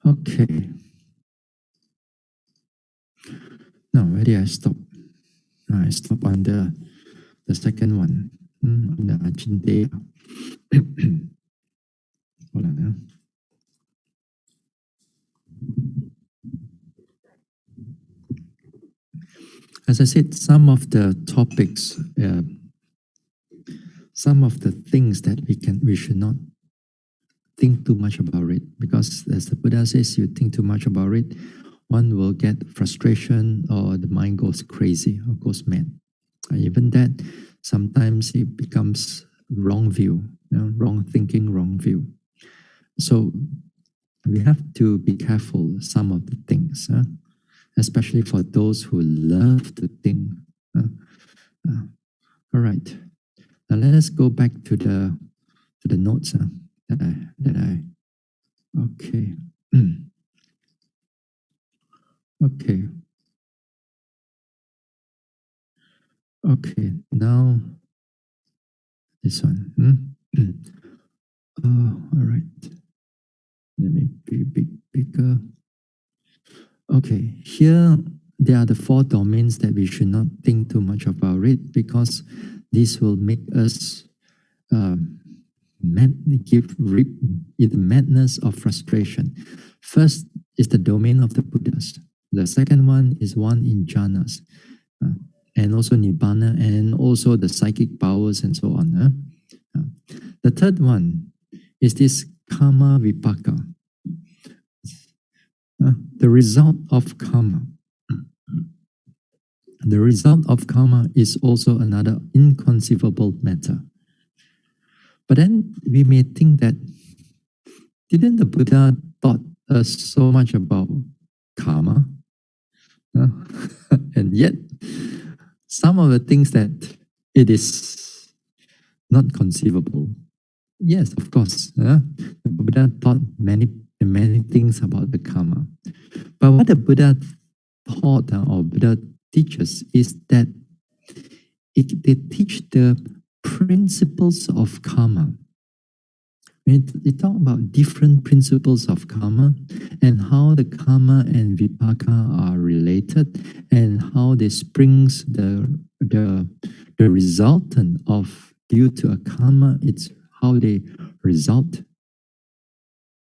Okay. Now, where did I stop? I stop on the second one, on the Acinteyya. Hold on. As I said, some of the topics, some of the things that we should not think too much about it, because as the Buddha says, you think too much about it, one will get frustration or the mind goes crazy or goes mad. Even that, sometimes it becomes wrong view, wrong thinking, wrong view. So we have to be careful some of the things, especially for those who love to think. All right. Now let us go back to the notes that I okay. Okay. Okay, now this one. All right. Let me be bigger. Okay, here there are the 4 domains that we should not think too much about it, because this will make us either madness or frustration. First is the domain of the Buddhas. The second one is one in jhanas, and also nibbana, and also the psychic powers and so on. The third one is this karma vipaka, the result of karma. The result of karma is also another inconceivable matter. But then we may think that, didn't the Buddha taught us so much about karma? And yet, some of the things that it is not conceivable. Yes, of course. The Buddha taught many things about the karma. But what the Buddha taught or Buddha teaches is that they teach the principles of karma. They talk about different principles of karma and how the karma and vipaka are related, and how they springs the resultant of due to a karma. It's how they result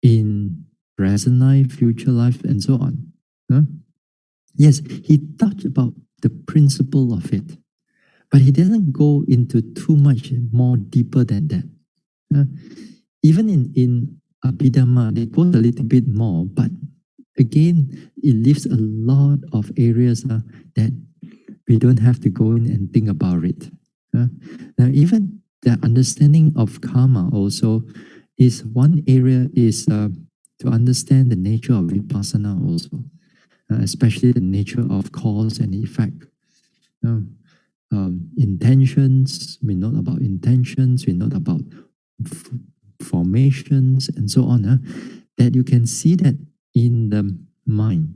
in present life, future life, and so on. Yes, he touched about the principle of it, but he doesn't go into too much more deeper than that. Even in Abhidhamma, they go a little bit more, but again, it leaves a lot of areas that we don't have to go in and think about it. Now, even the understanding of karma also is one area, is to understand the nature of vipassana also, especially the nature of cause and effect. Intentions, we know about intentions, we know about formations and so on, that you can see that in the mind.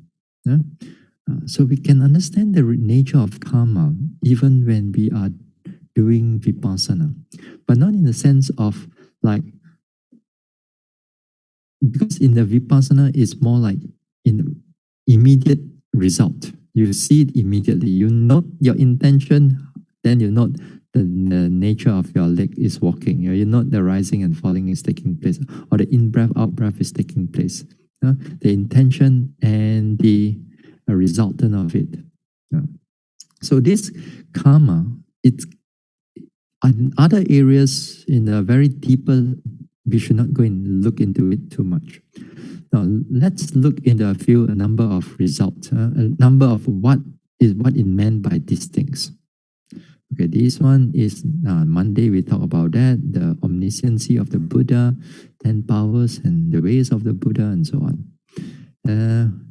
So we can understand the nature of karma even when we are doing vipassana, but not in the sense of like, because in the vipassana it's more like in immediate result. You see it immediately. You note your intention, then you note the nature of your leg is walking. You note the rising and falling is taking place, or the in-breath, out-breath is taking place. The intention and the resultant of it. So this karma, it's in other areas, in a very deeper, we should not go and look into it too much. Now, let's look into a number of results, a number of what it meant by these things. Okay, this one is Monday, we talk about that, the omnisciency of the Buddha, 10 powers and the ways of the Buddha, and so on.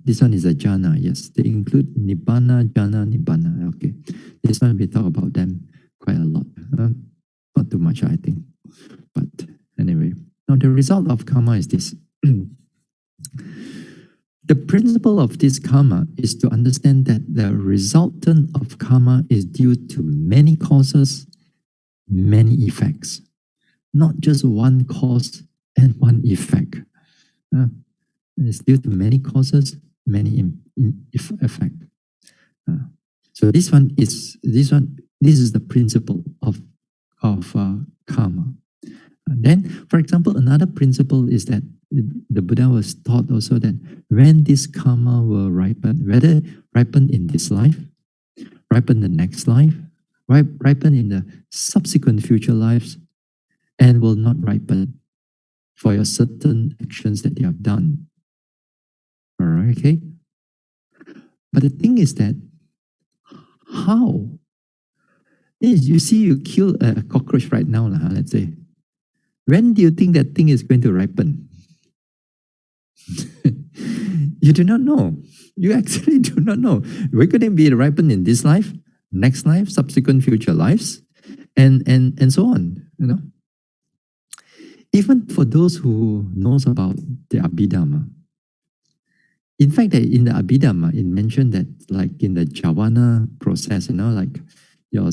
This one is a jhana, yes. They include nibbana, jhana, nibbana. Okay, this one we talk about them quite a lot. Not too much, I think. But anyway, now the result of karma is this. The principle of this karma is to understand that the resultant of karma is due to many causes, many effects, not just one cause and one effect. It's due to many causes, many effect. So this is the principle of karma. Then, for example, another principle is that the Buddha was taught also that when this karma will ripen, whether ripen in this life, ripen the next life, ripen in the subsequent future lives, and will not ripen for your certain actions that you have done. All right, okay? But the thing is that, how? You see, you kill a cockroach right now, let's say. When do you think that thing is going to ripen? You do not know. You actually do not know. We're going to be ripened in this life, next life, subsequent future lives, and so on. You know, even for those who knows about the Abhidhamma. In fact, in the Abhidhamma, it mentioned that, like in the jhana process, you know, like your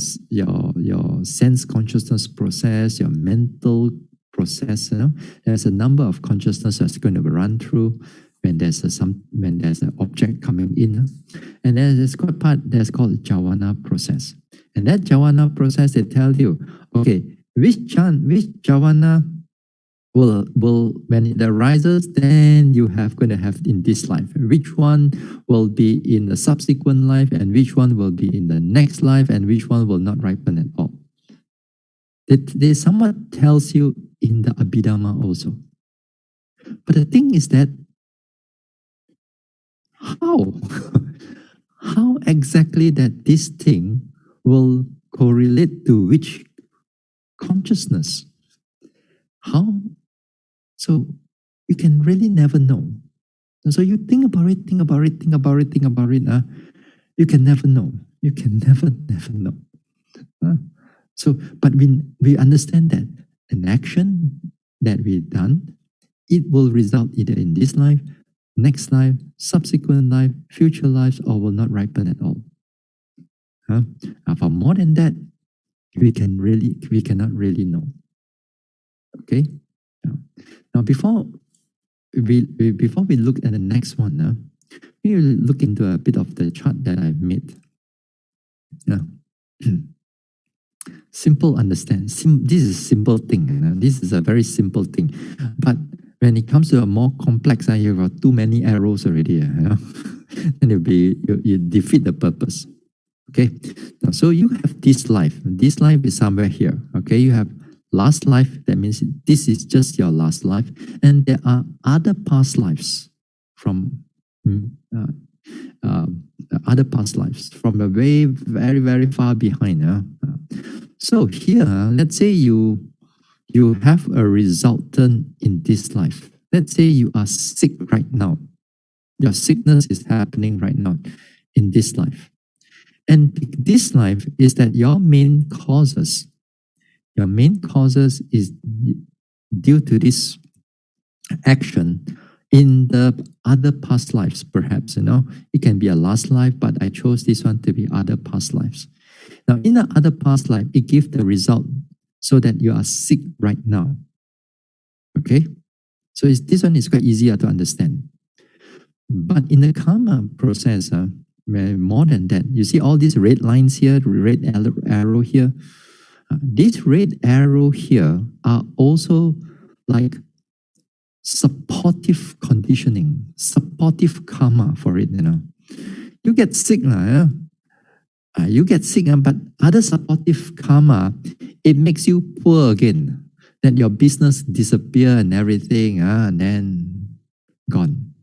sense consciousness process, your mental process, you know, there's a number of consciousness that's going to run through when there's an object coming in, and there's called jhana process. And that jhana process, they tell you, okay, which jhana will when it arises, then you have going to have in this life. Which one will be in the subsequent life, and which one will be in the next life, and which one will not ripen at all. They somewhat tells you in the Abhidhamma also. But the thing is that, how? How exactly that this thing will correlate to which consciousness? How? So you can really never know. And so you think about it. You can never know. You can never know. So, but we understand that an action that we've done, it will result either in this life, next life, subsequent life, future lives, or will not ripen at all. For more than that, we cannot really know. Okay. Now, before we look at the next one, we will look into a bit of the chart that I've made. Simple understand. This is a simple thing. This is a very simple thing. But when it comes to a more complex, you've got too many arrows already. Then you defeat the purpose. Okay. Now, so you have this life. This life is somewhere here. Okay. You have last life. That means this is just your last life, and there are other past lives from other past lives from a way very, very far behind. So here, let's say you have a resultant in this life. Let's say you are sick right now. Your sickness is happening right now in this life. And this life is that your main causes is due to this action in the other past lives, perhaps. It can be a last life, but I chose this one to be other past lives. Now, in the other past life, it gives the result so that you are sick right now. Okay? So this one is quite easier to understand. But in the karma process, more than that, you see all these red lines here, red arrow here. These red arrow here are also like supportive conditioning, supportive karma for it. You get sick, but other supportive karma, it makes you poor again. That your business disappear and everything, and then gone.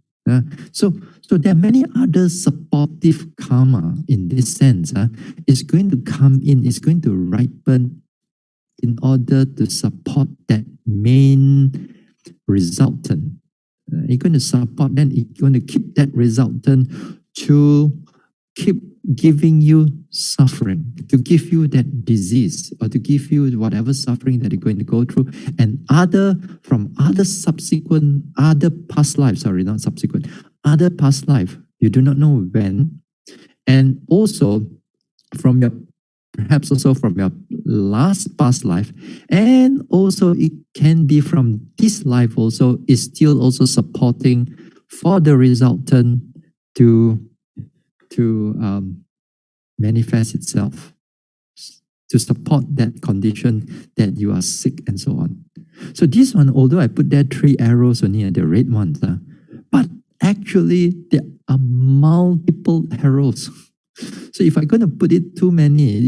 So there are many other supportive karma in this sense. It's going to come in, it's going to ripen in order to support that main resultant. It's going to support, then it's going to keep that resultant to keep giving you suffering, to give you that disease, or to give you whatever suffering that you're going to go through, and other past lives, other past life, you do not know when, and also perhaps also from your last past life, and also it can be from this life also, is still also supporting for the resultant to manifest itself, to support that condition that you are sick and so on. So this one, although I put there 3 arrows only, the red ones, but actually there are multiple arrows. So if I'm going to put it too many,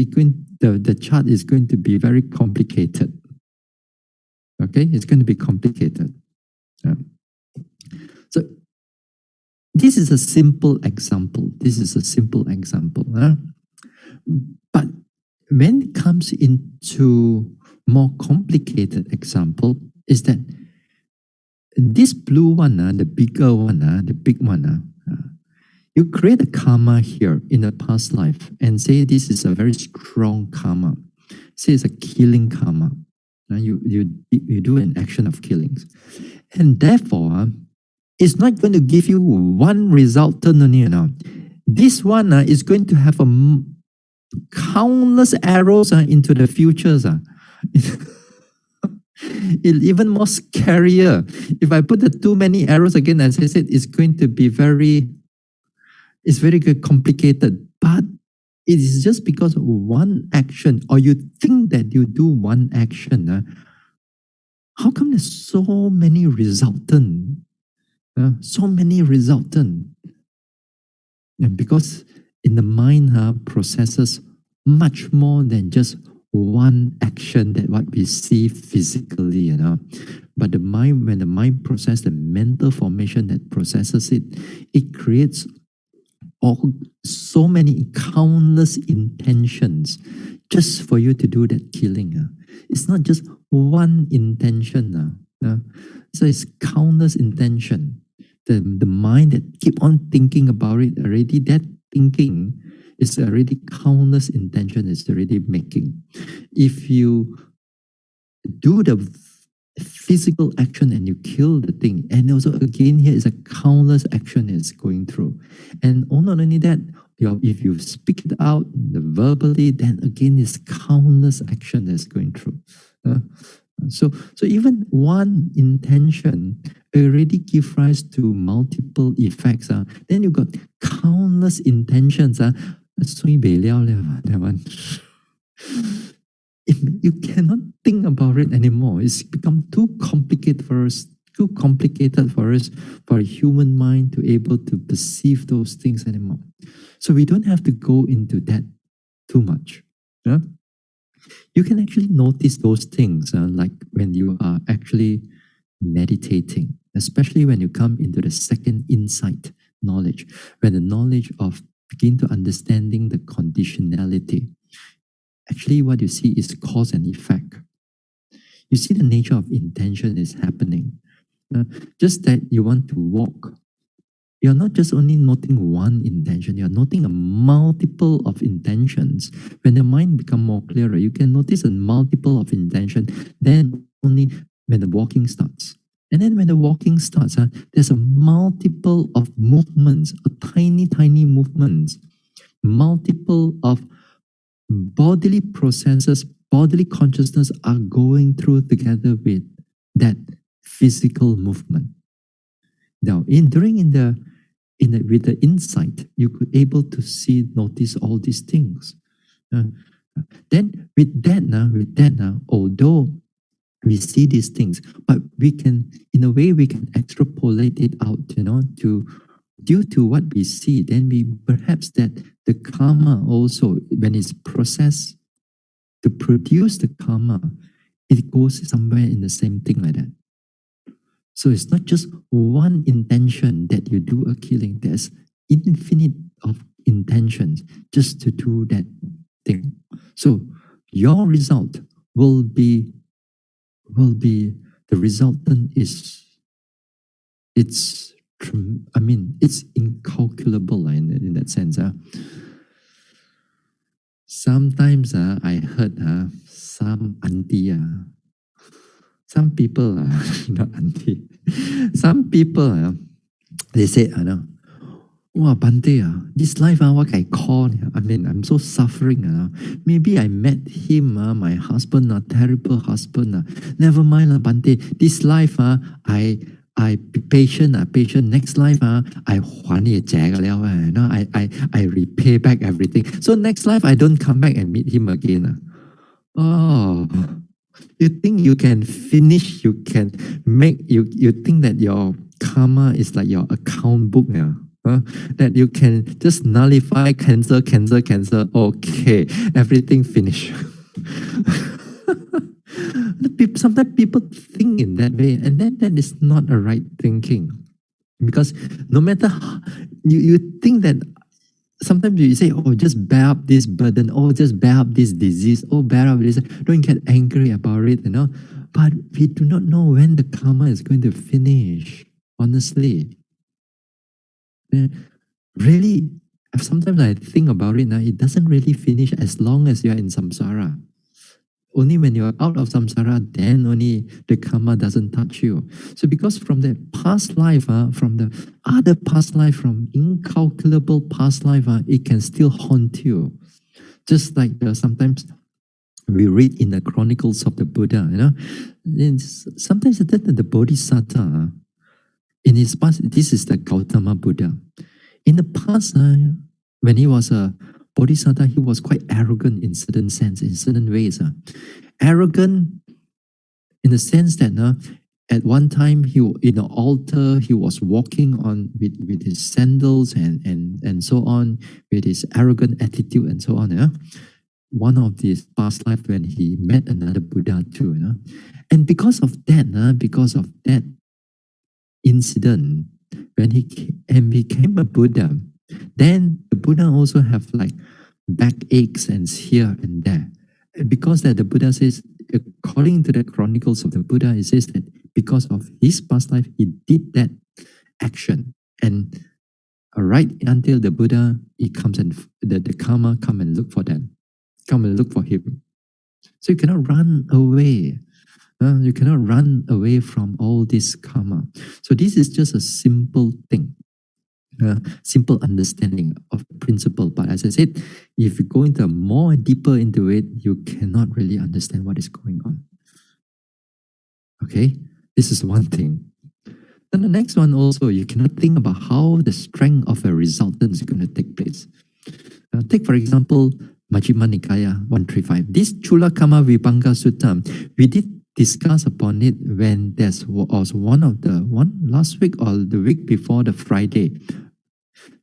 the chart is going to be very complicated. Okay, it's going to be complicated. So this is a simple example. But when it comes into more complicated example, is that this blue one, the bigger one, the big one, you create a karma here in a past life and say this is a very strong karma. Say it's a killing karma. You do an action of killings. And therefore, it's not going to give you one resultant only. This one is going to have countless arrows into the futures. It's even more scarier. If I put the too many arrows again, as I said, it's going to be very complicated. But it is just because of one action, or you think that you do one action. How come there's so many resultant? And because in the mind processes much more than just one action that what we see physically, But the mind, when the mind processes the mental formation that processes it, it creates so many countless intentions just for you to do that killing. It's not just one intention. So it's countless intention. The mind that keep on thinking about it already, that thinking is already countless intention is already making. If you do the physical action and you kill the thing, and also again here is a countless action is going through. And not only that, if you speak it out verbally, then again is countless action that's going through. So even one intention already give rise to multiple effects. Then you got countless intentions. That one. You cannot think about it anymore. It's become too complicated for us, for a human mind to able to perceive those things anymore. So we don't have to go into that too much. You can actually notice those things like when you are actually meditating, especially when you come into the second insight knowledge, when the knowledge of begin to understanding the conditionality. Actually, what you see is cause and effect. You see the nature of intention is happening. Just that you want to walk. You're not just only noting one intention, you're noting a multiple of intentions. When the mind becomes more clearer, you can notice a multiple of intention, then only when the walking starts. And then when the walking starts, there's a multiple of movements, tiny movements, multiple of bodily processes, bodily consciousness are going through together with that physical movement. Now, with the insight, you could able to notice all these things. Then with that, although we see these things, but we can, in a way, we can extrapolate it out, due to what we see, then we perhaps that the karma also, when it's processed to produce the karma, it goes somewhere in the same thing like that. So it's not just one intention that you do a killing. There's infinite of intentions just to do that thing. So your result will be the resultant is it's incalculable in that sense. Sometimes I heard some auntie, some people, not auntie, some people, they say, wow, Bhante, this life, what I call, I'm so suffering. Maybe I met him, my husband, a terrible husband. Never mind, Bhante, this life, I be patient, patient. Next life, I 还你借个了no, I repay back everything. So next life, I don't come back and meet him again. Oh, you think you can finish? You can make you think that your karma is like your account book, yeah? That you can just nullify, cancel. Okay, everything finished. Sometimes people think in that way, and then that is not a right thinking. Because no matter how, you think that sometimes you say, oh, just bear up this burden, oh, just bear up this disease, oh, bear up this, don't get angry about it, But we do not know when the karma is going to finish, honestly. Really, sometimes I think about it now, it doesn't really finish as long as you are in samsara. Only when you are out of samsara, then only the karma doesn't touch you. So because from the past life, from the other past life, from incalculable past life, it can still haunt you. Just like sometimes we read in the chronicles of the Buddha, sometimes the Bodhisattva, in his past, this is the Gautama Buddha. In the past, when he was a Bodhisattva, he was quite arrogant in certain sense, in certain ways. Arrogant in the sense that at one time he in the altar he was walking on with his sandals and so on, with his arrogant attitude and so on. One of these past life when he met another Buddha too. And because of that incident, when he became a Buddha, then the Buddha also have like backaches and here and there. Because that the Buddha says, according to the chronicles of the Buddha, it says that because of his past life, he did that action. And right until the Buddha, he comes and the karma come and look for them, come and look for him. So you cannot run away. You cannot run away from all this karma. So this is just a simple thing. Simple understanding of the principle. But as I said, if you go into more deeper into it, you cannot really understand what is going on. Okay, this is one thing. Then the next one also, you cannot think about how the strength of a resultant is going to take place. Take for example, Majjhima Nikaya 135. This Chula Kama Vibhanga Sutta, we did discuss upon it when there was one last week or the week before the Friday.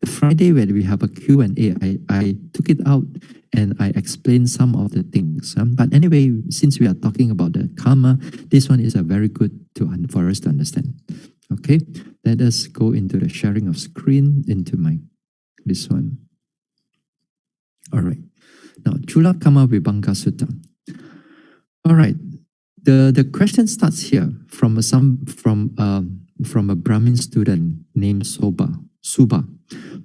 The Friday when we have a Q&A, I took it out and I explained some of the things. But anyway, since we are talking about the karma, this one is a very good for us to understand. Okay, let us go into the sharing of screen into this one. All right. Now, Chula Kama Vibhanga Sutta. All right. The question starts here from a Brahmin student named Suba.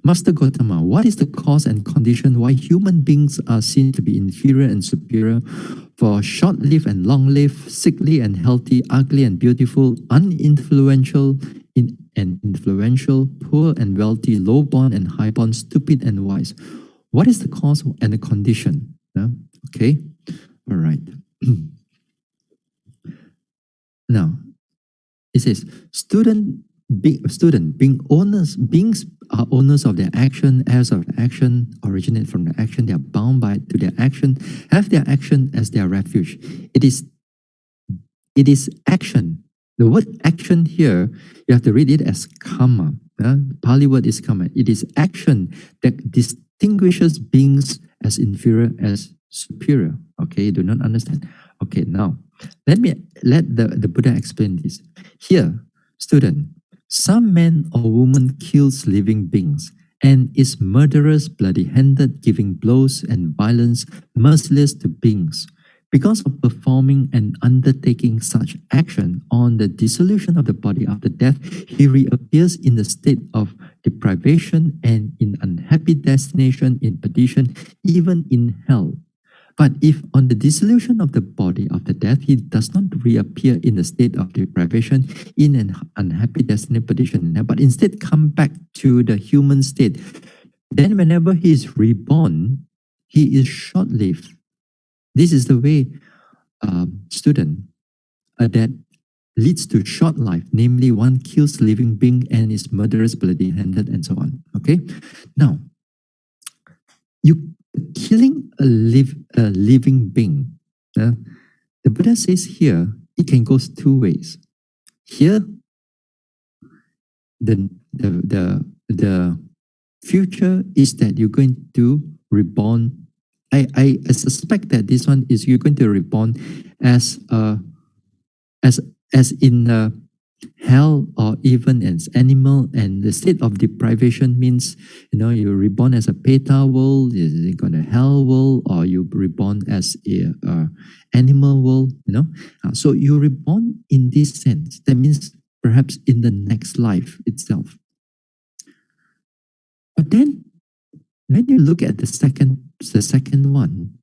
Master Gautama, what is the cause and condition why human beings are seen to be inferior and superior, for short-lived and long-lived, sickly and healthy, ugly and beautiful, uninfluential and influential, poor and wealthy, low-born and high-born, stupid and wise? What is the cause and the condition? Okay, all right. Now, it says, beings are owners of their action, heirs of action, originate from the action, they are bound to their action, have their action as their refuge. It is action. The word action here, you have to read it as karma. Pali word is karma. It is action that distinguishes beings as inferior as superior. Okay, you do not understand. Okay, now let the Buddha explain this. Here, student, some man or woman kills living beings and is murderous, bloody-handed, giving blows and violence, merciless to beings. Because of performing and undertaking such action on the dissolution of the body after death, he reappears in the state of deprivation and in unhappy destination, in perdition, even in hell. But if on the dissolution of the body after death, he does not reappear in the state of deprivation, in an unhappy destination, perdition, but instead come back to the human state, then whenever he is reborn, he is short-lived. This is the way, student, that leads to short life, namely one kills living being and is murderous, bloody-handed, and so on. Okay, now you killing a living being. The Buddha says here it can go two ways. Here, the future is that you're going to reborn. I suspect that this one is you're going to reborn as in hell, or even as animal, and the state of deprivation means you're reborn as a Peta world, you're going to hell world, or you reborn as a animal world. So you're reborn in this sense. That means perhaps in the next life itself. But then when you look at the second one,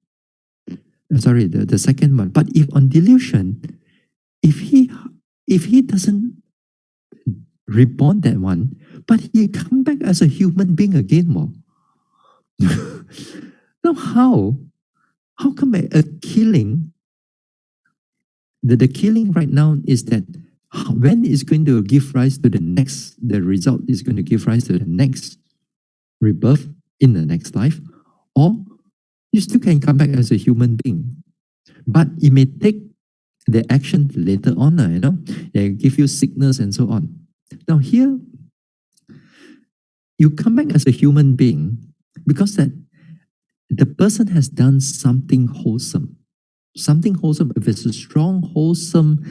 the second one. But if on delusion, if he doesn't reborn that one, but he come back as a human being again, more. Now how come a killing? The killing right now is that when it's going to give rise to the result is going to give rise to the next rebirth in the next life, or you still can come back as a human being, but it may take the action later on, they give you sickness and so on. Now here, you come back as a human being because that the person has done something wholesome. Something wholesome, if it's a strong, wholesome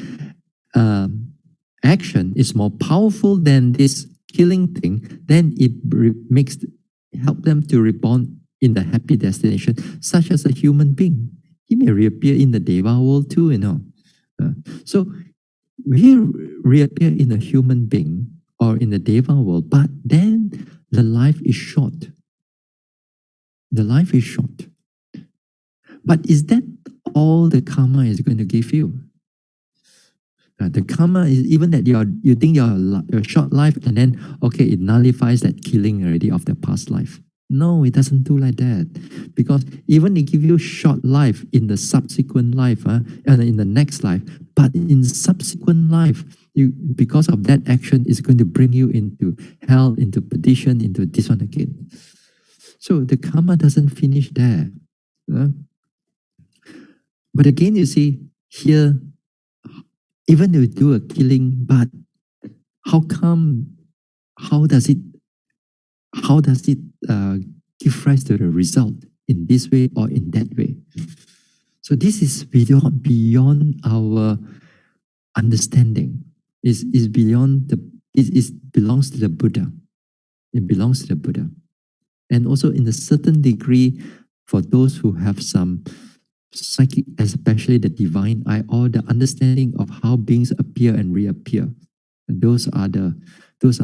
action, is more powerful than this killing thing, then it help them to reborn in the happy destination, such as a human being. He may reappear in the Deva world too, So we reappear in a human being or in the Deva world, but then the life is short. The life is short. But is that all the karma is going to give you? The karma is even that you think you're short life, and then it nullifies that killing already of the past life. No, it doesn't do like that, because even it give you short life in the subsequent life and in the next life, but in subsequent life, because of that action, is going to bring you into hell, into perdition, into this one again. So the karma doesn't finish there. But again, you see here, even if you do a killing, but how does it give rise to the result in this way or in that way? So this is beyond our understanding. It belongs to the Buddha. It belongs to the Buddha. And also in a certain degree, for those who have some psychic, especially the divine eye, or the understanding of how beings appear and reappear. Those are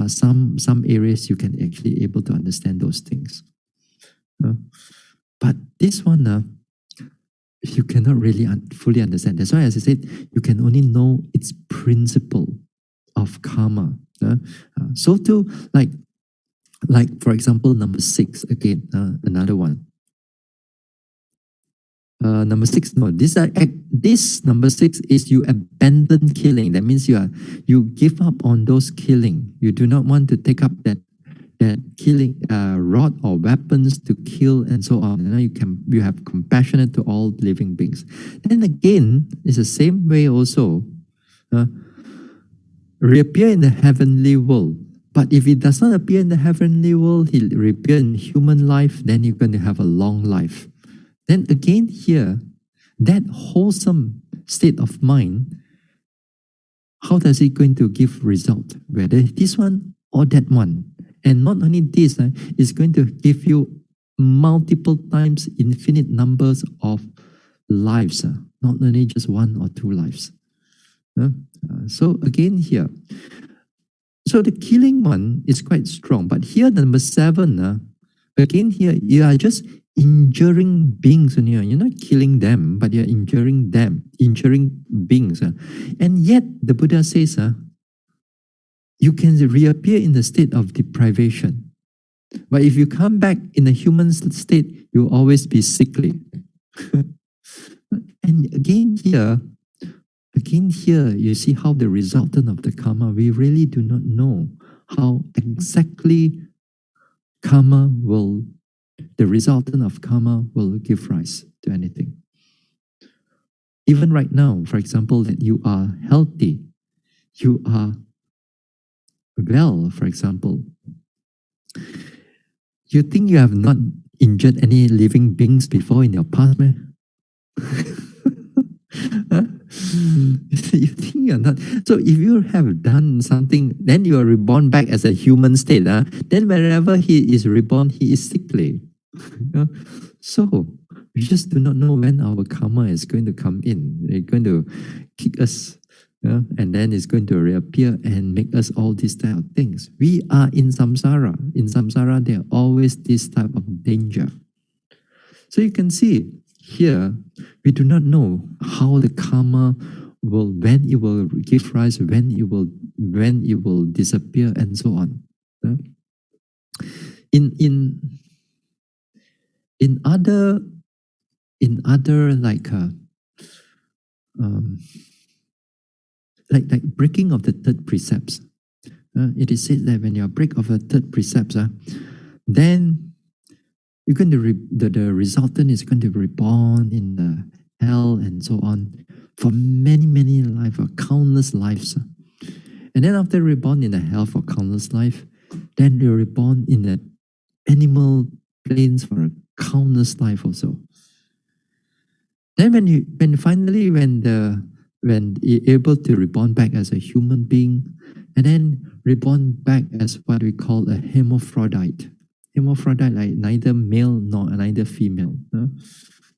some areas you can actually able to understand those things. But this one, you cannot really fully understand. That's why, as I said, you can only know its principle of karma. So too, like for example, number 6 again, another one. Number 6, no. This number 6 is you abandon killing. That means you give up on those killing. You do not want to take up that killing rod or weapons to kill and so on. You have compassionate to all living beings. Then again, it's the same way also. Reappear in the heavenly world. But if it does not appear in the heavenly world, he'll reappear in human life. Then you're going to have a long life. Then again here, that wholesome state of mind, how does it going to give result? Whether this one or that one. And not only this, it's going to give you multiple times infinite numbers of lives, not only just 1 or 2 lives. So again here, so the killing one is quite strong. But here, number 7, again here, you are just injuring beings. You're not killing them, but you're injuring beings. And yet, the Buddha says, you can reappear in the state of deprivation. But if you come back in a human state, you'll always be sickly. And again here, Again here, you see how the resultant of the karma, we really do not know how exactly the resultant of karma will give rise to anything. Even right now, for example, that you are healthy, you are well, for example, you think you have not injured any living beings before in your past, man? You think you're not. So if you have done something, then you are reborn back as a human state. Then wherever he is reborn, he is sickly. So we just do not know when our karma is going to come in. It's going to kick us, and then it's going to reappear and make us all these type of things. We are in samsara. In samsara, there are always this type of danger. So you can see here, we do not know how the karma will, when it will give rise, when it will disappear, and so on. In other like breaking of the third precepts, it is said that when you break of the third precepts, then you're going to the resultant is going to be reborn in the hell and so on for many lives, or countless lives. And then after reborn in the hell for countless life, then you're reborn in the animal planes for a countless life also. Then when you're able to reborn back as a human being, and then reborn back as what we call a hermaphrodite. Hermaphrodite, like neither male nor neither female.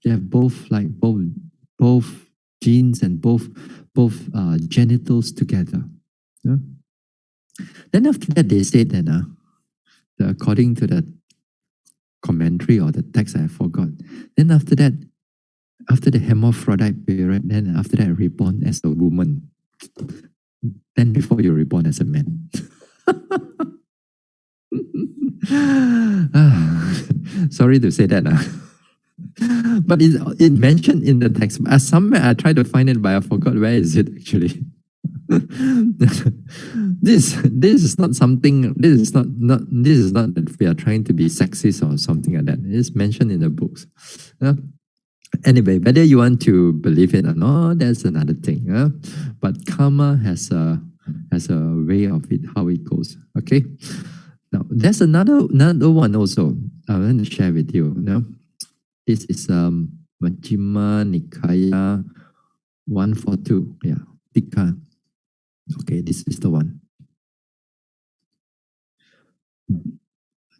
They have both genes and both genitals together. Then after that, they said that according to the commentary or the text, I forgot. Then after that, after the hermaphrodite period, then after that, reborn as a woman. Then before you're reborn as a man. Sorry to say that. But it mentioned in the text. Somewhere I tried to find it, but I forgot where is it actually. This is not something. This is not that we are trying to be sexist or something like that. It's mentioned in the books. Anyway, whether you want to believe it or not, that's another thing. But karma has a way of it, how it goes. Okay. Now there's another one also I want to share with you. This is Majjhima Nikaya 142. Yeah, Tikka. Okay, this is the one.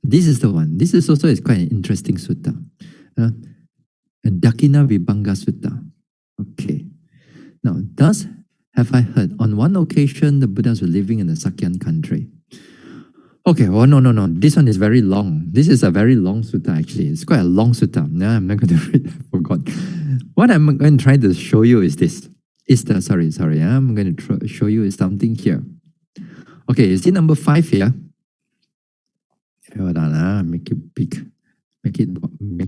This is the one. This is also quite an interesting sutta. Dakina Vibhanga Sutta. Okay. Now, thus have I heard, on one occasion the Buddhas were living in the Sakyan country. Okay, oh no. This one is very long. This is a very long sutta actually. It's quite a long sutta. No, I'm not going to read. I forgot. What I'm going to try to show you is this. I'm going to show you is something here. Okay, you see number 5 here? Hold on, make it big. Make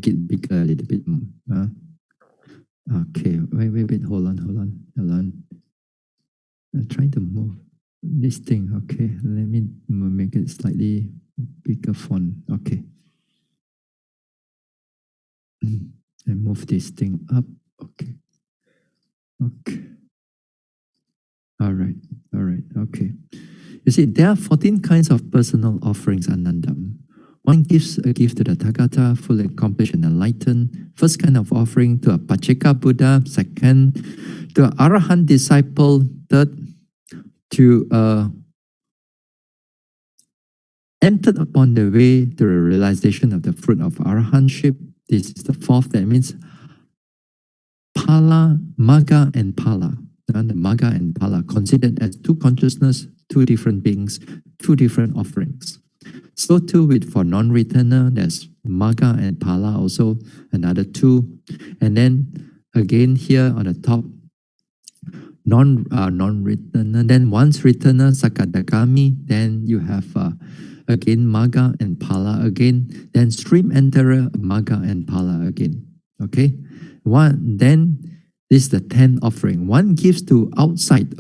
it bigger a little bit more. Okay, wait, hold on. I'm trying to move this thing. Okay, let me make it slightly bigger font. Okay. I move this thing up. Okay. All right. Okay. You see, there are 14 kinds of personal offerings, Ananda. One gives a gift to the Tathagata, fully accomplished and enlightened. First kind of offering to a Pacceka Buddha. Second, to an Arahant disciple. Third, to entered upon the way to the realization of the fruit of Arahantship. This is the fourth. That means Phala, Magga, and Phala. And the Magga and Phala considered as two consciousness, two different beings, two different offerings. So too for non-returner, there's Magga and Phala also, another two. And then again here on the top, non-returner. Then once returner, Sakadagami, then you have again Magga and Phala again. Then stream enterer, Magga and Phala again. Okay? Then This is the 10th offering. One gives to outside,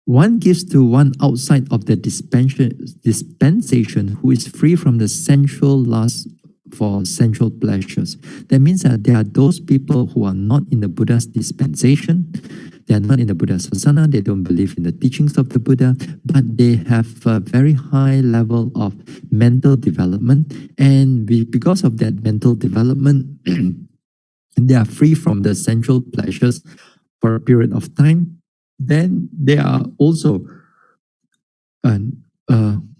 one gives to one outside of the dispensation who is free from the sensual lust for sensual pleasures. That means that there are those people who are not in the Buddha's dispensation. They are not in the Buddha's sasana. They don't believe in the teachings of the Buddha, but they have a very high level of mental development. And because of that mental development, they are free from the sensual pleasures for a period of time. Then they are also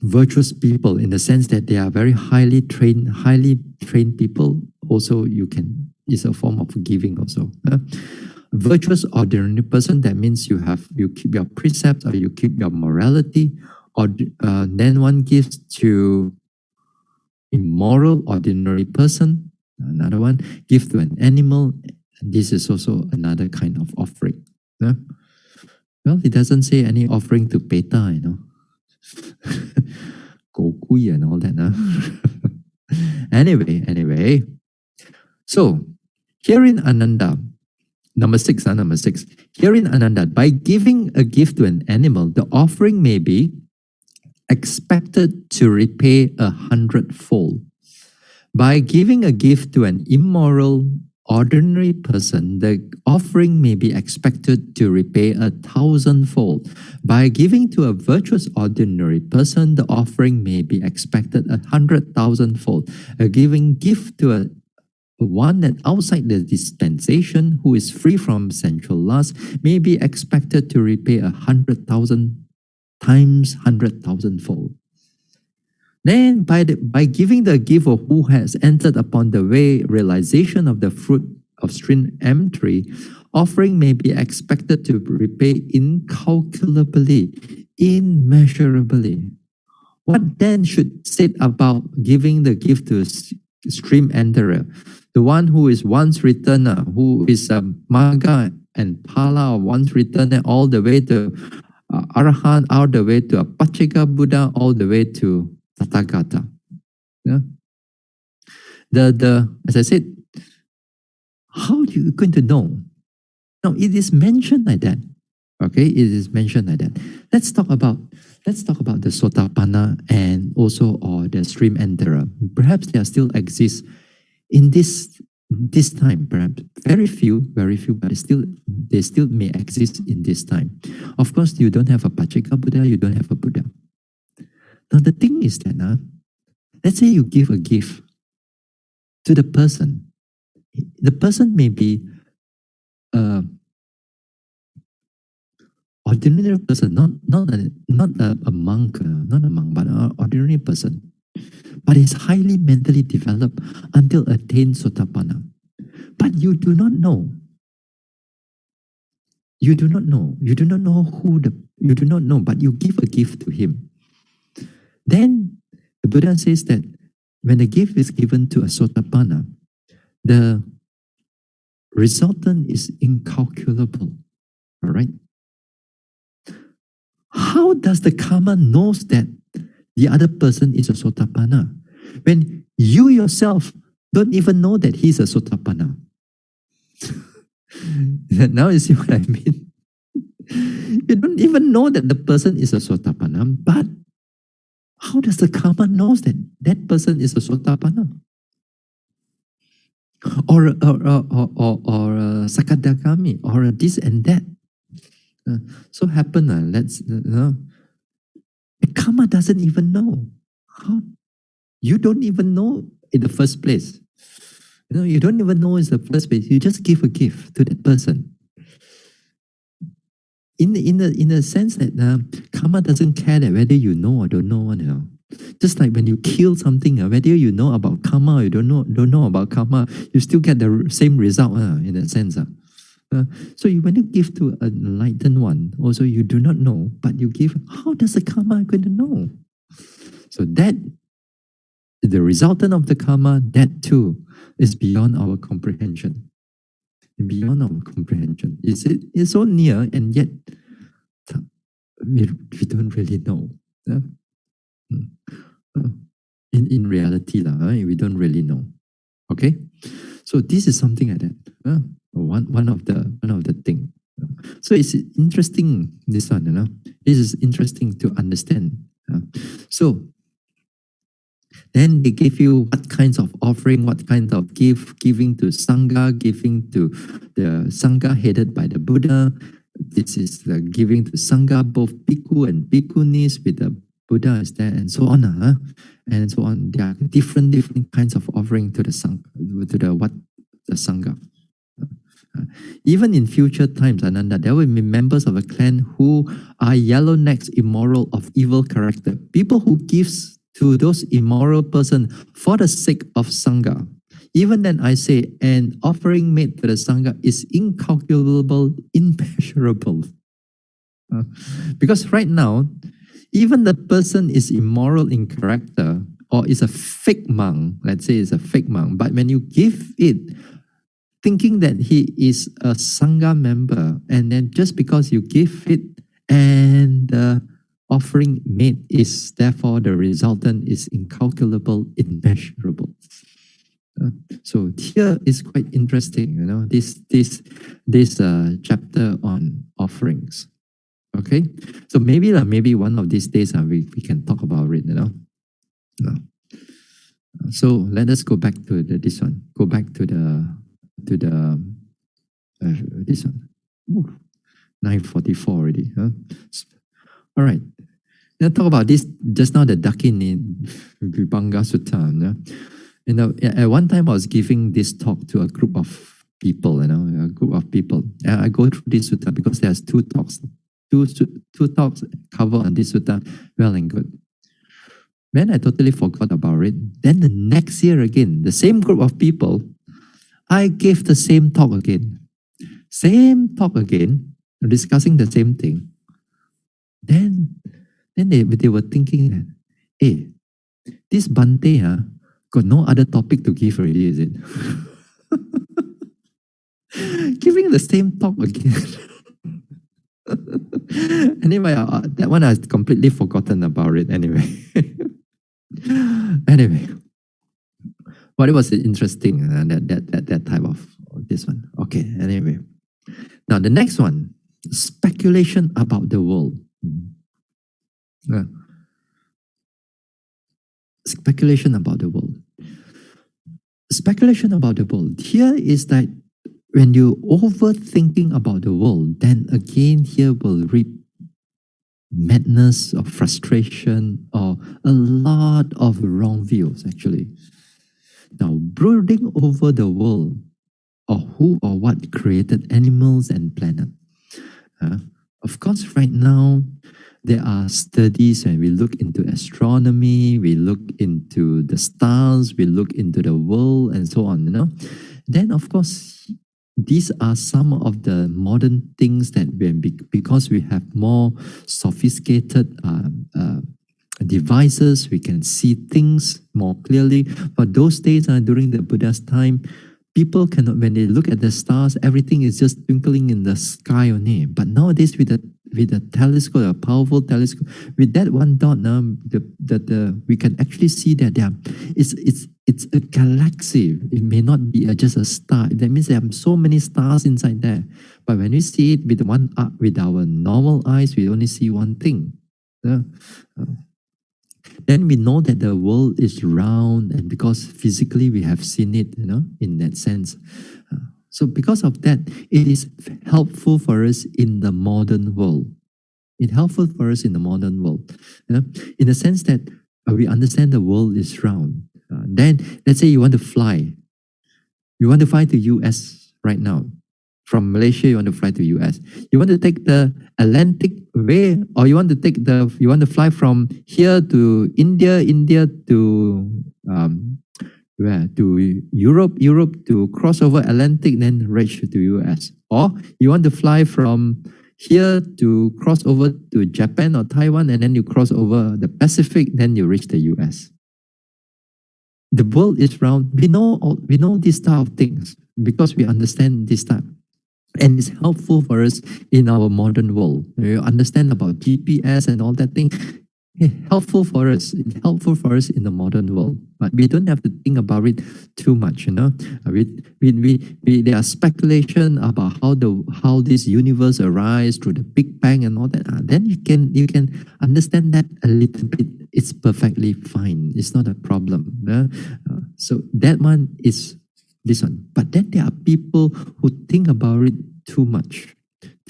virtuous people in the sense that they are very highly trained people. Also, it's a form of giving also. Virtuous ordinary person, that means you keep your precepts or you keep your morality, or then one gives to immoral ordinary person. Another one, give to an animal. This is also another kind of offering. Well, it doesn't say any offering to Peta, Gokui and all that. Anyway. So, herein Ananda, number six. Herein Ananda, by giving a gift to an animal, the offering may be expected to repay 100-fold. By giving a gift to an immoral ordinary person, the offering may be expected to repay 1,000-fold. By giving to a virtuous ordinary person, the offering may be expected 100,000-fold. A giving gift to one that outside the dispensation who is free from sensual lust may be expected to repay 100,000 times 100,000-fold. Then by giving the giver who has entered upon the way realization of the fruit of stream entry, offering may be expected to repay incalculably, immeasurably. What then should said about giving the gift to stream enterer, the one who is once returner, who is a Magga and Pala, once returner all the way to Arahant, all the way to a Pachika Buddha, all the way to Tathagata. Yeah. As I said, how are you going to know? No, it is mentioned like that. Okay, it is mentioned like that. Let's talk about the Sotapanna and also or the stream enterer. Perhaps they still exist in this time. Perhaps very few, but they still may exist in this time. Of course, you don't have a Pachika Buddha, you don't have a Buddha. Now the thing is that, let's say you give a gift to the person. The person may be ordinary person, not a monk, but an ordinary person, but is highly mentally developed until attain Sotapanna. But you do not know. You do not know, but you give a gift to him. Then the Buddha says that when the gift is given to a Sotapanna, the resultant is incalculable. All right? How does the karma knows that the other person is a Sotapanna when you yourself don't even know that he's a Sotapanna? Now you see what I mean? You don't even know that the person is a Sotapanna, but how does the karma knows that that person is a Sotapanna? Or a Sakadagami, or a this and that. So happen, the karma doesn't even know. How? You don't even know in the first place. You don't even know in the first place. You just give a gift to that person. In the sense that karma doesn't care that whether you know or don't know. Just like when you kill something, whether you know about karma or you don't know about karma, you still get the same result in that sense. So when you give to an enlightened one, also you do not know, but you give, how does the karma going to know? So that, the resultant of the karma, that too is beyond our comprehension. Beyond our comprehension. It's so near and yet we don't really know. In reality, we don't really know. Okay? So this is something like that. One of the thing. So it's interesting, this one, This is interesting to understand. So then they give you what kinds of offering, what kind of giving to Sangha, giving to the Sangha headed by the Buddha. This is the giving to Sangha, both Bhikkhu and Bhikkhunis with the Buddha is there, and so on. And so on. There are different kinds of offering to the Sangha, to the Sangha. Even in future times, Ananda, there will be members of a clan who are yellow-necks, immoral, of evil character. People who gives to those immoral person for the sake of Sangha. Even then I say, an offering made to the Sangha is incalculable, immeasurable. Because right now, even the person is immoral in character or is a fake monk, let's say it's a fake monk, but when you give it, thinking that he is a Sangha member, and then just because you give it and the offering made is therefore the resultant is incalculable, immeasurable. So here is quite interesting, this chapter on offerings. Okay, so maybe one of these days we can talk about it. So let us go back to this one. Go back to this one. 9:44 already. All right. Let's talk about this just now. The Dakini Vibhanga Sutta. At one time I was giving this talk to a group of people. A group of people. I go through this sutta because there's two talks. Two talks cover on this sutta. Well and good. Then I totally forgot about it. Then the next year again, the same group of people, I gave the same talk again. Same talk again, discussing the same thing. Then they were thinking that, hey, this Bhante got no other topic to give already, is it? Giving the same talk again. Anyway, that one I've completely forgotten about it anyway. Anyway. But it was interesting, that type of this one. Okay, anyway. Now the next one, speculation about the world. Speculation about the world. Speculation about the world. Here is that when you overthinking about the world, then again here will reap madness or frustration or a lot of wrong views actually. Now, brooding over the world or who or what created animals and planet. Of course, right now, there are studies when we look into astronomy, we look into the stars, we look into the world and so on, Then, of course, these are some of the modern things that because we have more sophisticated devices, we can see things more clearly. But those days, during the Buddha's time, people cannot, when they look at the stars, everything is just twinkling in the sky only. But nowadays, with a telescope, a powerful telescope, with that one dot, we can actually see that it's a galaxy. It may not be just a star. That means there are so many stars inside there. But when we see it with our normal eyes, we only see one thing. Then we know that the world is round, and because physically we have seen it, in that sense. So because of that, it is helpful for us in the modern world. It's helpful for us in the modern world, in the sense that we understand the world is round. Then let's say you want to fly. You want to fly to US right now. From Malaysia, you want to fly to US. You want to take the Atlantic way, or you want to fly from here to India to where? To Europe to cross over Atlantic, then reach to US. Or you want to fly from here to cross over to Japan or Taiwan, and then you cross over the Pacific, then you reach the US. The world is round. We know these type of things because we understand this type. And it's helpful for us in our modern world. You understand about GPS and all that thing. helpful for us. It's helpful for us in the modern world, but we don't have to think about it too much. There are speculation about how this universe arise through the Big Bang and all that. Then you can understand that a little bit. It's perfectly fine. It's not a problem. So that one is this one. But then there are people who think about it too much.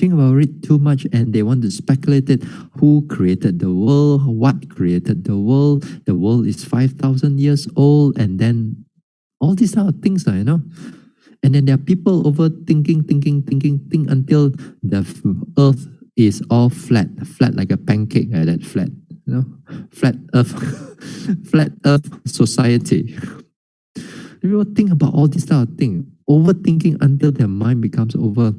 And they want to speculate it. Who created the world? What created the world? The world is 5,000 years old, and then all these other things, And then there are people overthinking, think until the earth is all flat like a pancake, like that flat, flat earth, flat earth society. People think about all these other things, overthinking until their mind becomes over.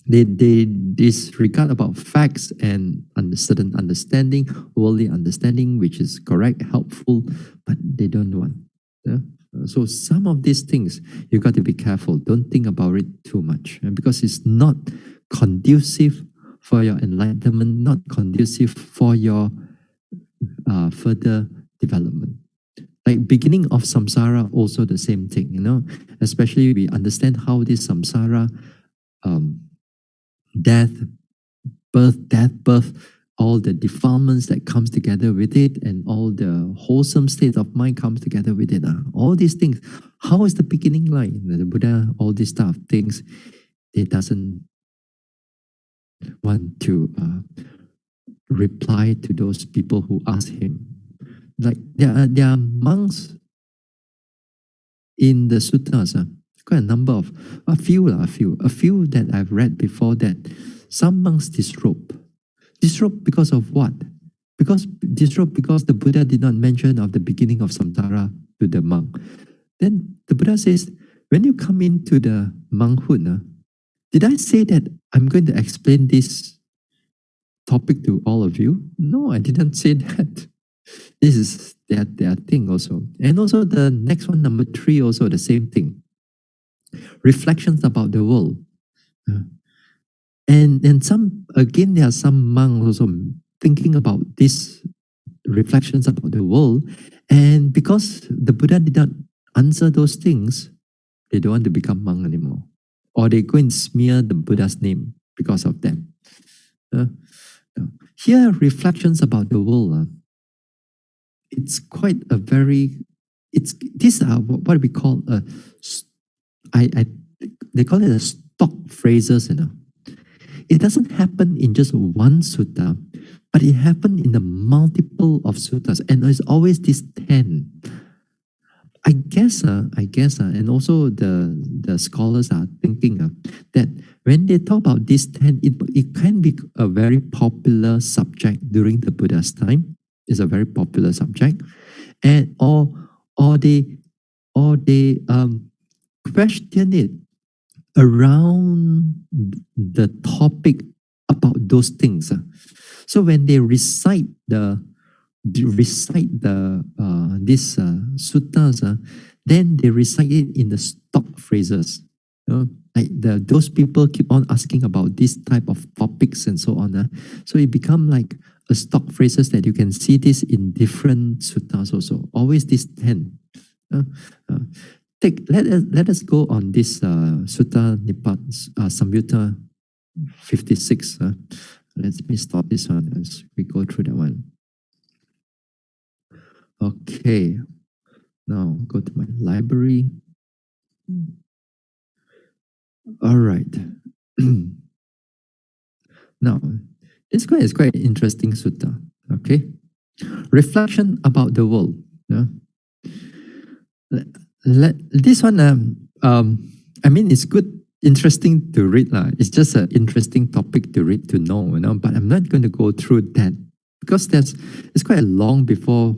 They disregard about facts and certain understanding, worldly understanding, which is correct, helpful, but they don't want. So some of these things, you got to be careful. Don't think about it too much, because it's not conducive for your enlightenment, not conducive for your further development. Like beginning of samsara, also the same thing, Especially we understand how this samsara, death, birth, all the defilements that comes together with it, and all the wholesome state of mind comes together with it. All these things, how is the beginning like? The Buddha, all these stuff, things, it doesn't want to reply to those people who ask him. Like there are monks in the suttas, quite a number of, a few that I've read before, that some monks disrobe. Disrobe because of what? Because the Buddha did not mention of the beginning of samsara to the monk. Then the Buddha says, when you come into the monkhood, did I say that I'm going to explain this topic to all of you? No, I didn't say that. This is their thing also. And also the next one, number 3, also the same thing. Reflections about the world. And some, again, there are some monks also thinking about these reflections about the world. And because the Buddha did not answer those things, they don't want to become monk anymore. Or they go and smear the Buddha's name because of them. Here, reflections about the world. It's quite a very, these are what we call they call it a stock phrases, It doesn't happen in just one sutta, but it happened in the multiple of suttas, and there's always this 10. I guess, and also the scholars are thinking that when they talk about this 10, it can be a very popular subject during the Buddha's time. It's a very popular subject, and or they question it around the topic about those things. So when they recite these suttas, then they recite it in the stock phrases. Like those people keep on asking about this type of topics and so on. So it become like a stock phrases that you can see this in different suttas also. Always this 10. Let us go on this Sutta Nipat Samyutta 56. Let me stop this one as we go through that one. Okay. Now go to my library. All right. Now, this is quite an interesting sutta. Okay. Reflection about the world. This one, I mean, it's good, interesting to read. It's just an interesting topic to read, to know, but I'm not going to go through that because it's quite long before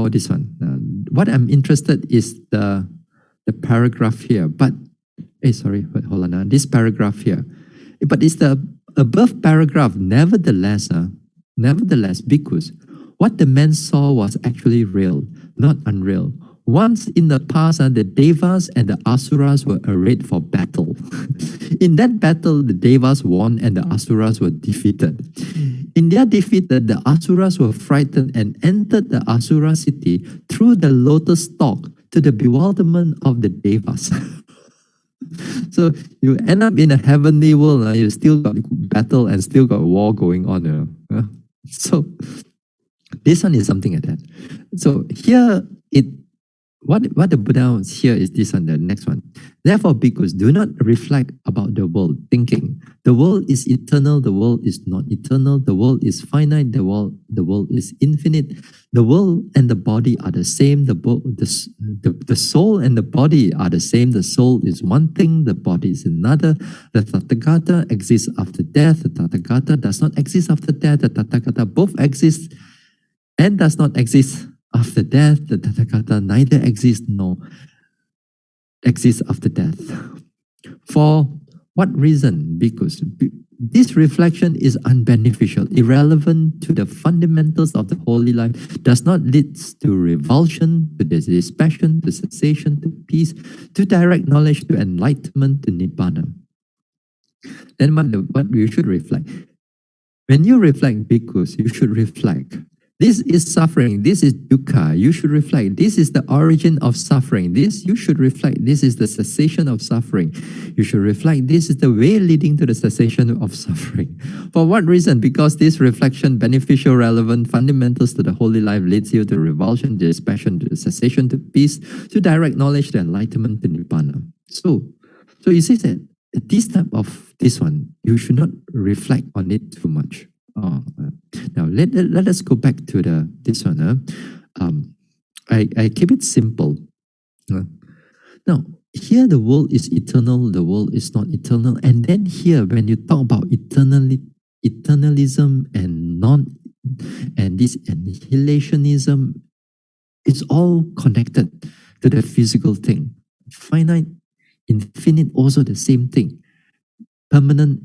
this one. What I'm interested is the paragraph here, but, hold on, this paragraph here. But it's the above paragraph, nevertheless, bhikkhus, what the man saw was actually real, not unreal. Once in the past, the Devas and the Asuras were arrayed for battle. In that battle, the Devas won and the Asuras were defeated. In their defeat, the Asuras were frightened and entered the Asura city through the lotus stalk to the bewilderment of the Devas. So you end up in a heavenly world, you still got battle and still got war going on. So this one is something like that. So here what the Buddha here is this one, the next one. Therefore, bhikkhus, do not reflect about the world, thinking the world is eternal, the world is not eternal, the world is finite, the world is infinite, the world and the body are the same, the soul and the body are the same, the soul is one thing, the body is another, the Tathagata exists after death, the Tathagata does not exist after death, the Tathagata both exist and does not exist after death, the Tathagata neither exists nor exists after death. For what reason? Because this reflection is unbeneficial, irrelevant to the fundamentals of the holy life, does not lead to revulsion, to dispassion, to cessation, to peace, to direct knowledge, to enlightenment, to nibbana. Then what you should reflect? When you reflect, bhikkhus, you should reflect. This is suffering. This is dukkha. You should reflect. This is the origin of suffering. This you should reflect. This is the cessation of suffering. You should reflect. This is the way leading to the cessation of suffering. For what reason? Because this reflection, beneficial, relevant, fundamentals to the holy life leads you to revulsion, to dispassion, to cessation, to peace, to direct knowledge, to enlightenment, to nibbana. So you see that this type of this one, you should not reflect on it too much. Now let us go back to this one. I keep it simple. Now here the world is eternal, the world is not eternal, and then here when you talk about eternalism and this annihilationism, it's all connected to the physical thing. Finite, infinite, also the same thing. Permanent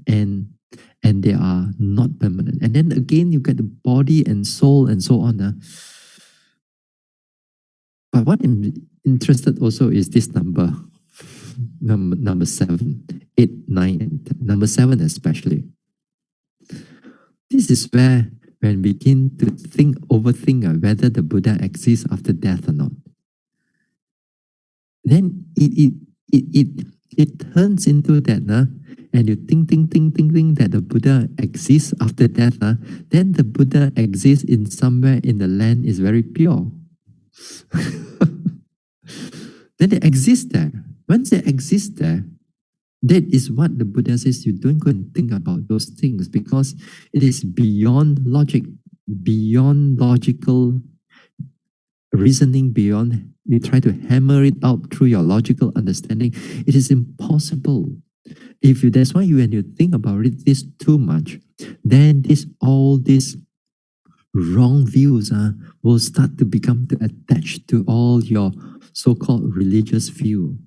and they are not permanent. And then again, you get the body and soul and so on. But what I'm interested also is this number 7, 8, 9, and 10. Number 7 especially. This is where when we begin to overthink whether the Buddha exists after death or not. Then it turns into that, and you think that the Buddha exists after death, then the Buddha exists in somewhere in the land is very pure. Then they exist there. Once they exist there, that is what the Buddha says. You don't go and think about those things because it is beyond logic, beyond logical reasoning, beyond you try to hammer it out through your logical understanding. It is impossible. That's why when you think about this too much, then all these wrong views will start to become attached to all your so-called religious view.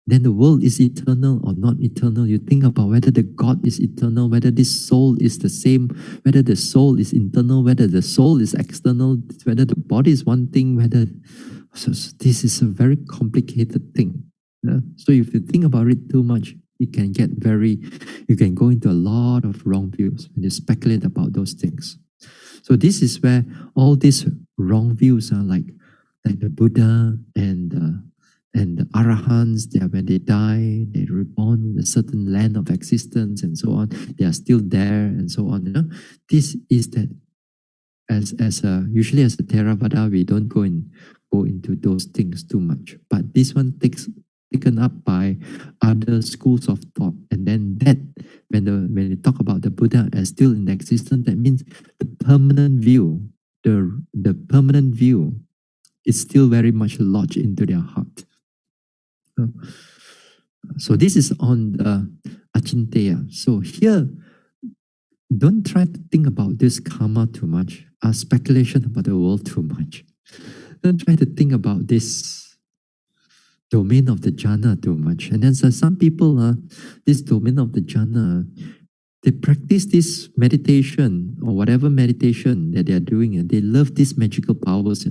Then the world is eternal or not eternal. You think about whether the God is eternal, whether this soul is the same, whether the soul is internal, whether the soul is external, whether the body is one thing, so this is a very complicated thing. So if you think about it too much, you can go into a lot of wrong views when you speculate about those things. So this is where all these wrong views are like the Buddha and the Arahants, when they die, they reborn in a certain land of existence and so on. They are still there and so on. This is that usually as a Theravada, we don't go into those things too much. But this one taken up by other schools of thought. And then that, when you talk about the Buddha as still in existence, that means the permanent view, the permanent view is still very much lodged into their heart. So this is on the Acinteyya. So here, don't try to think about this karma too much, speculation about the world too much. Don't try to think about this domain of the jhana too much. And then some people, this domain of the jhana, they practice this meditation or whatever meditation that they are doing, and they love these magical powers,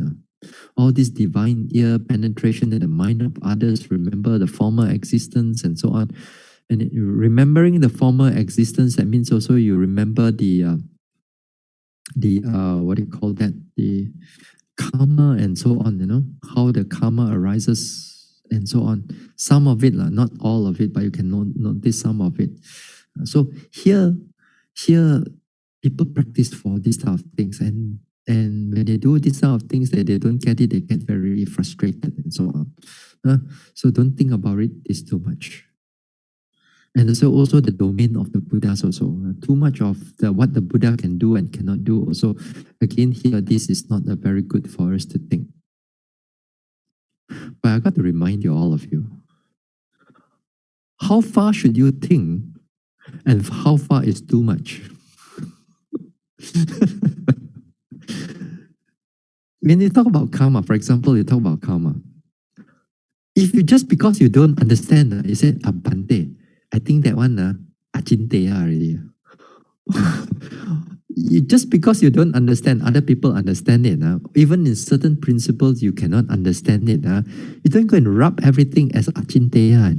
all this divine ear penetration in the mind of others, remember the former existence and so on. And remembering the former existence, that means also you remember the what do you call that? The karma and so on, how the karma arises and so on. Some of it, not all of it, but you can notice some of it. So here people practice for these type of things, and when they do these type of things that they don't get it, they get very frustrated and so on. So don't think about it this too much. And so also the domain of the Buddhas also. Too much of what the Buddha can do and cannot do also. Again, here, this is not a very good for us to think. But I got to remind you, all of you, how far should you think and how far is too much? When you talk about karma, for example, you talk about karma. If you just because you don't understand, you say, Bhante, I think that one, Acinteyya already. Just because you don't understand, other people understand it. Even in certain principles, you cannot understand it. You don't go and rub everything as Acinteyya,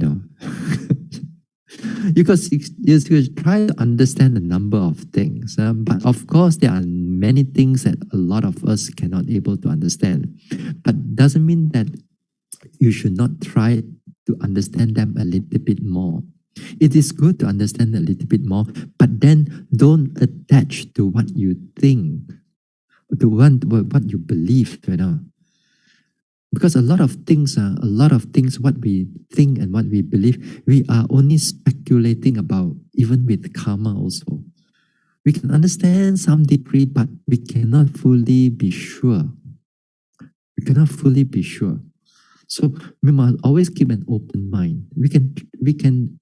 Because you try to understand a number of things. But of course, there are many things that a lot of us cannot able to understand. But doesn't mean that you should not try to understand them a little bit more. It is good to understand a little bit more, but then don't attach to what you think, to what you believe, Because a lot of things, what we think and what we believe, we are only speculating about, even with karma also. We can understand some degree, but we cannot fully be sure. We cannot fully be sure. So we must always keep an open mind. We can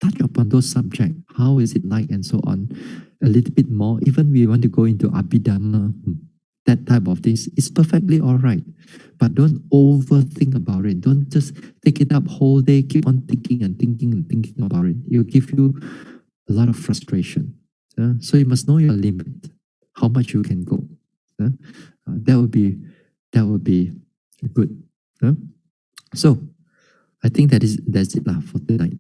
touch upon those subjects. How is it like and so on, a little bit more. Even we want to go into Abhidhamma, that type of things, it's perfectly all right. But don't overthink about it. Don't just take it up whole day, keep on thinking and thinking and thinking about it. It will give you a lot of frustration. So you must know your limit, how much you can go. That would be good. So I think that's it for tonight.